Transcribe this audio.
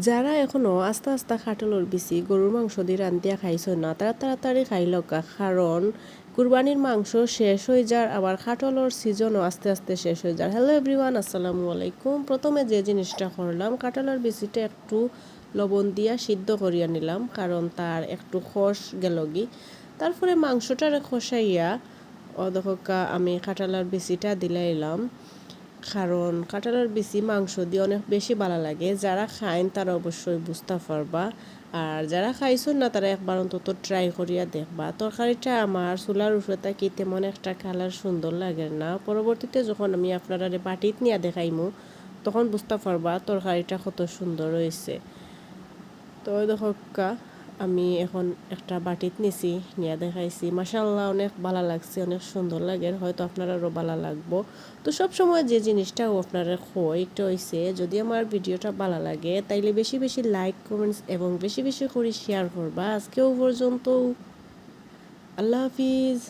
যারা এখনো আস্তে আস্তে খাটলর বিচি গরুর মাংস দিয়ে রান্ধিয়া খাইছো না তারা তাড়াতাড়ি খাইলকা, কারণ কুরবানির মাংস শেষ হয়ে যার, আবার খাটলর সিজনও আস্তে আস্তে শেষ হয়ে যার। হ্যালো এভরিওয়ান, আসসালামু আলাইকুম। প্রথমে যে জিনিসটা করলাম, কাঁঠালের বিচিটা একটু লবণ দিয়া সিদ্ধ করিয়া নিলাম, কারণ তার একটু খস গেলগি। তারপরে মাংসটারে খসাইয়া অদহকা আমি কাঁঠালের বিচিটা দিলাইলাম, কারণ কাঁঠালের বিচি মাংস দিয়ে অনেক বেশি ভালো লাগে। যারা খাইন তারা অবশ্যই বুঝতে পারবা, আর যারা খাইছো না তারা একবার অন্তত ট্রাই করিয়া দেখবা। তরকারিটা আমার চুলার উপরে থাকি তেমন একটা কালার সুন্দর লাগে না, পরবর্তীতে যখন আমি আপনারা বাটিত নিয়ে দেখাইমু তখন বুঝতে পারবা তরকারিটা কত সুন্দর হয়েছে। তো দেখো আমি এখন একটা বাটিত নিছি, নিয়ে দেখাইছি, মাশাআল্লাহ অনেক ভালো লাগছে, অনেক সুন্দর লাগে, হয়তো আপনারাও ভালো লাগবো। তো সব সময় যে জিনিসটাও আপনারা হয় একটা হয়েছে, যদি আমার ভিডিওটা ভালো লাগে তাইলে বেশি বেশি লাইক কমেন্টস এবং বেশি বেশি করে শেয়ার করবা। আজকেও পর্যন্ত, আল্লাহ হাফিজ।